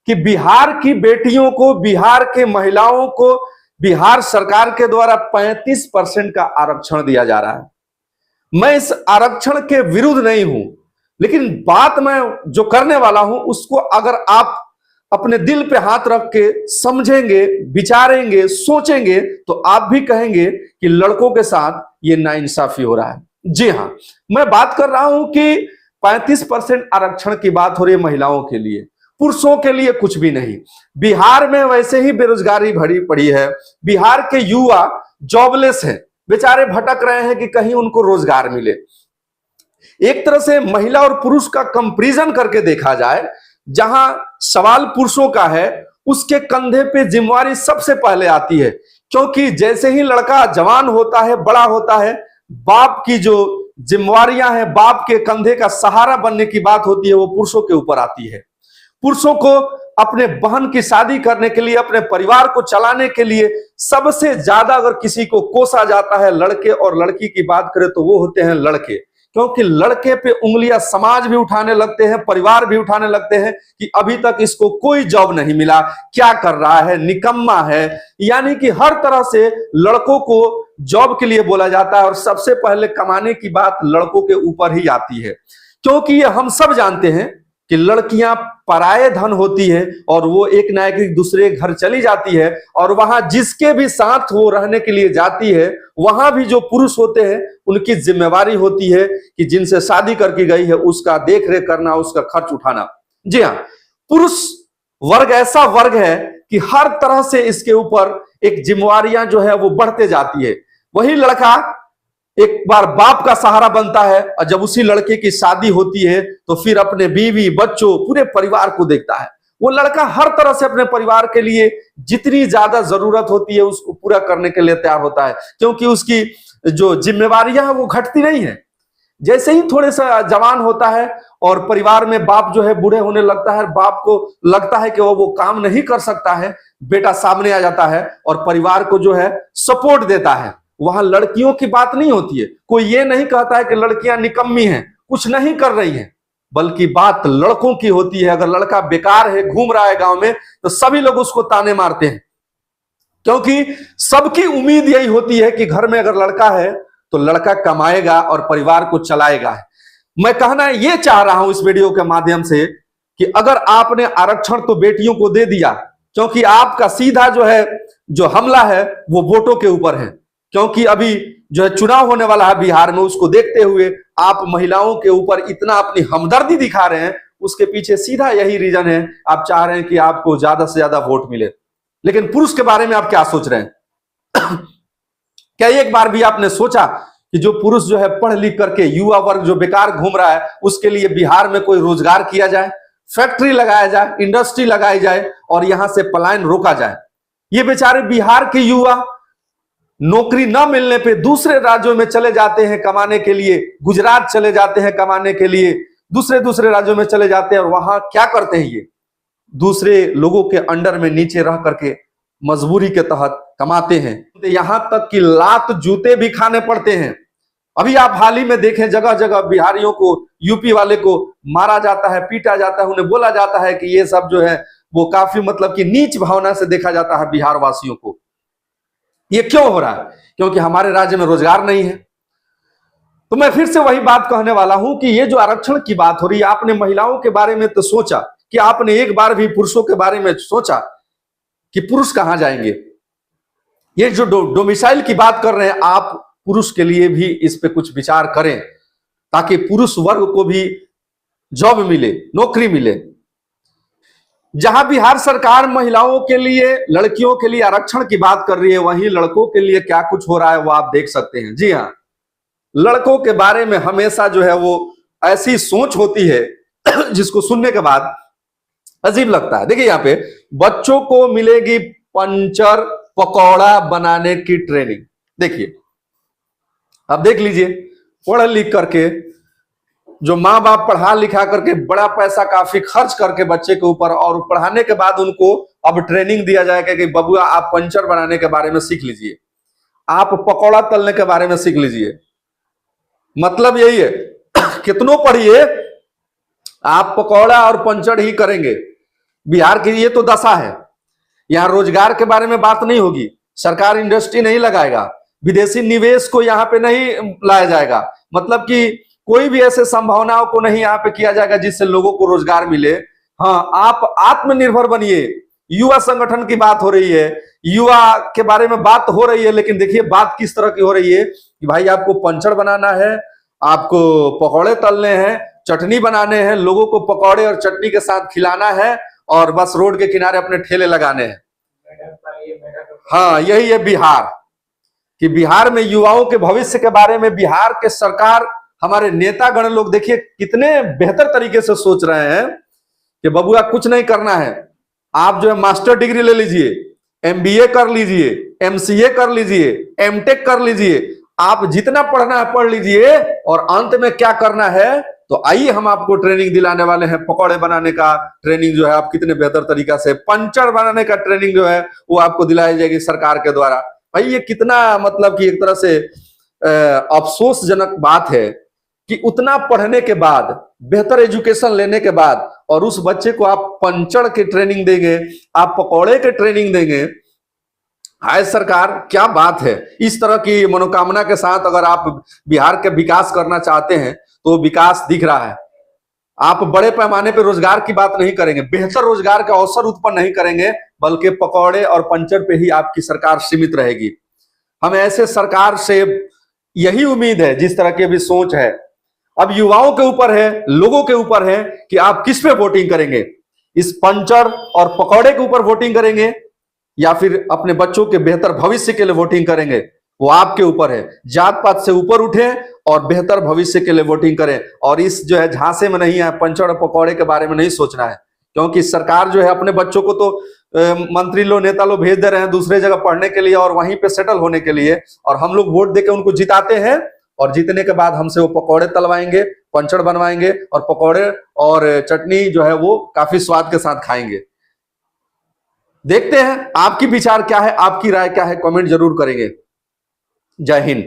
कि बिहार की बेटियों को, बिहार के महिलाओं को बिहार सरकार के द्वारा 35% का आरक्षण दिया जा रहा है। मैं इस आरक्षण के विरुद्ध नहीं हूं, लेकिन बात मैं जो करने वाला हूं उसको अगर आप अपने दिल पे हाथ रख के समझेंगे, विचारेंगे, सोचेंगे तो आप भी कहेंगे कि लड़कों के साथ ये नाइंसाफी हो रहा है। जी हां, मैं बात कर रहा हूं कि 35% आरक्षण की बात हो रही है महिलाओं के लिए, पुरुषों के लिए कुछ भी नहीं। बिहार में वैसे ही बेरोजगारी भरी पड़ी है, बिहार के युवा जॉबलेस हैं, बेचारे भटक रहे हैं कि कहीं उनको रोजगार मिले। एक तरह से महिला और पुरुष का कंपैरिजन करके देखा जाए, जहां सवाल पुरुषों का है उसके कंधे पे जिम्मेवारी सबसे पहले आती है, क्योंकि जैसे ही लड़का जवान होता है, बड़ा होता है, बाप की जो जिम्मेवारियां हैं, बाप के कंधे का सहारा बनने की बात होती है, वो पुरुषों के ऊपर आती है। पुरुषों को अपने बहन की शादी करने के लिए, अपने परिवार को चलाने के लिए सबसे ज्यादा अगर किसी को कोसा जाता है, लड़के और लड़की की बात करें तो वो होते हैं लड़के, क्योंकि लड़के पे उंगलियां समाज भी उठाने लगते हैं, परिवार भी उठाने लगते हैं कि अभी तक इसको कोई जॉब नहीं मिला, क्या कर रहा है, निकम्मा है। यानी कि हर तरह से लड़कों को जॉब के लिए बोला जाता है और सबसे पहले कमाने की बात लड़कों के ऊपर ही आती है, क्योंकि ये हम सब जानते हैं कि लड़कियां पराये धन होती है और वो एक ना एक दूसरे घर चली जाती है, और वहां जिसके भी साथ वो रहने के लिए जाती है वहां भी जो पुरुष होते हैं उनकी जिम्मेवारी होती है कि जिनसे शादी करके गई है उसका देख रेख करना, उसका खर्च उठाना। जी हाँ, पुरुष वर्ग ऐसा वर्ग है कि हर तरह से इसके ऊपर एक जिम्मेवारियां जो है वो बढ़ते जाती है। वही लड़का एक बार बाप का सहारा बनता है और जब उसी लड़के की शादी होती है तो फिर अपने बीवी, बच्चों, पूरे परिवार को देखता है। वो लड़का हर तरह से अपने परिवार के लिए जितनी ज्यादा जरूरत होती है उसको पूरा करने के लिए तैयार होता है, क्योंकि उसकी जो जिम्मेवारियां हैं वो घटती नहीं है। जैसे ही थोड़े सा जवान होता है और परिवार में बाप जो है बूढ़े होने लगता है, बाप को लगता है कि वो काम नहीं कर सकता है, बेटा सामने आ जाता है और परिवार को जो है सपोर्ट देता है। वहां लड़कियों की बात नहीं होती है, कोई ये नहीं कहता है कि लड़कियां निकम्मी हैं, कुछ नहीं कर रही हैं, बल्कि बात लड़कों की होती है। अगर लड़का बेकार है, घूम रहा है गांव में, तो सभी लोग उसको ताने मारते हैं, क्योंकि सबकी उम्मीद यही होती है कि घर में अगर लड़का है तो लड़का कमाएगा और परिवार को चलाएगा। मैं कहना ये चाह रहा हूं इस वीडियो के माध्यम से कि अगर आपने आरक्षण तो बेटियों को दे दिया, क्योंकि आपका सीधा जो हमला है वो वोटों के ऊपर है, क्योंकि अभी जो है चुनाव होने वाला है बिहार में, उसको देखते हुए आप महिलाओं के ऊपर इतना अपनी हमदर्दी दिखा रहे हैं। उसके पीछे सीधा यही रीजन है, आप चाह रहे हैं कि आपको ज्यादा से ज्यादा वोट मिले। लेकिन पुरुष के बारे में आप क्या सोच रहे हैं? क्या एक बार भी आपने सोचा कि जो पुरुष जो है पढ़ लिख करके, युवा वर्ग जो बेकार घूम रहा है, उसके लिए बिहार में कोई रोजगार किया जाए, फैक्ट्री लगाया जाए, इंडस्ट्री लगाई जाए और यहां से पलायन रोका जाए। ये बेचारे बिहार के युवा नौकरी न मिलने पे दूसरे राज्यों में चले जाते हैं कमाने के लिए, गुजरात चले जाते हैं कमाने के लिए, दूसरे राज्यों में चले जाते हैं और वहां क्या करते हैं, ये दूसरे लोगों के अंडर में नीचे रह करके मजबूरी के तहत कमाते हैं। यहां तक कि लात जूते भी खाने पड़ते हैं। अभी आप हाल ही में देखें, जगह जगह बिहारियों को, यूपी वाले को मारा जाता है, पीटा जाता है, उन्हें बोला जाता है कि ये सब जो है वो काफी मतलब कि नीच भावना से देखा जाता है बिहार वासियों को। ये क्यों हो रहा है? क्योंकि हमारे राज्य में रोजगार नहीं है। तो मैं फिर से वही बात कहने वाला हूं कि ये जो आरक्षण की बात हो रही है, आपने महिलाओं के बारे में तो सोचा कि आपने एक बार भी पुरुषों के बारे में सोचा कि पुरुष कहां जाएंगे? ये जो डोमिसाइल की बात कर रहे हैं, आप पुरुष के लिए भी इस पे कुछ विचार करें, ताकि पुरुष वर्ग को भी जॉब मिले, नौकरी मिले। जहां बिहार सरकार महिलाओं के लिए, लड़कियों के लिए आरक्षण की बात कर रही है, वहीं लड़कों के लिए क्या कुछ हो रहा है वो आप देख सकते हैं। जी हाँ, लड़कों के बारे में हमेशा जो है वो ऐसी सोच होती है जिसको सुनने के बाद अजीब लगता है। देखिए यहाँ पे बच्चों को मिलेगी पंचर पकौड़ा बनाने की ट्रेनिंग। देखिए, अब देख लीजिए, पढ़ लिख करके जो माँ बाप पढ़ा लिखा करके बड़ा पैसा काफी खर्च करके बच्चे के ऊपर, और पढ़ाने के बाद उनको अब ट्रेनिंग दिया जाएगा कि बबुआ आप पंचर बनाने के बारे में सीख लीजिए, आप पकौड़ा तलने के बारे में सीख लीजिए। मतलब यही है कितनों पढ़िए, आप पकौड़ा और पंचर ही करेंगे। बिहार की ये तो दशा है। यहाँ रोजगार के बारे में बात नहीं होगी, सरकार इंडस्ट्री नहीं लगाएगा, विदेशी निवेश को यहाँ पे नहीं लाया जाएगा, मतलब कि कोई भी ऐसे संभावनाओं को नहीं यहाँ पे किया जाएगा जिससे लोगों को रोजगार मिले। हाँ, आप आत्मनिर्भर बनिए। युवा संगठन की बात हो रही है, युवा के बारे में बात हो रही है, लेकिन देखिए बात किस तरह की हो रही है कि भाई आपको पंचर बनाना है, आपको पकौड़े तलने हैं, चटनी बनाने हैं, लोगों को पकौड़े और चटनी के साथ खिलाना है और बस रोड के किनारे अपने ठेले लगाने हैं। हाँ, यही है बिहार, कि बिहार में युवाओं के भविष्य के बारे में बिहार के सरकार, हमारे नेतागण लोग देखिए कितने बेहतर तरीके से सोच रहे हैं कि बबुआ कुछ नहीं करना है, आप जो है मास्टर डिग्री ले लीजिए, एमबीए कर लीजिए, एमसीए कर लीजिए, एमटेक कर लीजिए, आप जितना पढ़ना है पढ़ लीजिए, और अंत में क्या करना है तो आइए हम आपको ट्रेनिंग दिलाने वाले हैं। पकौड़े बनाने का ट्रेनिंग जो है आप कितने बेहतर तरीका से, पंचर बनाने का ट्रेनिंग जो है वो आपको दिलाई जाएगी सरकार के द्वारा। भाई ये कितना मतलब कि एक तरह से अफसोसजनक बात है कि उतना पढ़ने के बाद, बेहतर एजुकेशन लेने के बाद, और उस बच्चे को आप पंचर की ट्रेनिंग देंगे, आप पकौड़े के ट्रेनिंग देंगे। हाय सरकार, क्या बात है। इस तरह की मनोकामना के साथ अगर आप बिहार के विकास करना चाहते हैं तो विकास दिख रहा है। आप बड़े पैमाने पर रोजगार की बात नहीं करेंगे, बेहतर रोजगार के अवसर उत्पन्न नहीं करेंगे, बल्कि पकौड़े और पंचर पे ही आपकी सरकार सीमित रहेगी। हमें ऐसे सरकार से यही उम्मीद है जिस तरह की भी सोच है। अब युवाओं के ऊपर है, लोगों के ऊपर है कि आप किस पे वोटिंग करेंगे, इस पंचर और पकौड़े के ऊपर वोटिंग करेंगे या फिर अपने बच्चों के बेहतर भविष्य के लिए वोटिंग करेंगे, वो आपके ऊपर है। जात पात से ऊपर उठें और बेहतर भविष्य के लिए वोटिंग करें, और इस जो है झांसे में नहीं है, पंचर और पकौड़े के बारे में नहीं सोचना है, क्योंकि सरकार जो है अपने बच्चों को तो मंत्री लोग, नेता लोग भेज दे रहे हैं दूसरे जगह पढ़ने के लिए और वहीं पे सेटल होने के लिए, और हम लोग वोट देके उनको जिताते हैं, और जीतने के बाद हमसे वो पकौड़े तलवाएंगे, पंचर बनवाएंगे, और पकौड़े और चटनी जो है वो काफी स्वाद के साथ खाएंगे। देखते हैं आपकी विचार क्या है, आपकी राय क्या है, कमेंट जरूर करेंगे। जय हिंद।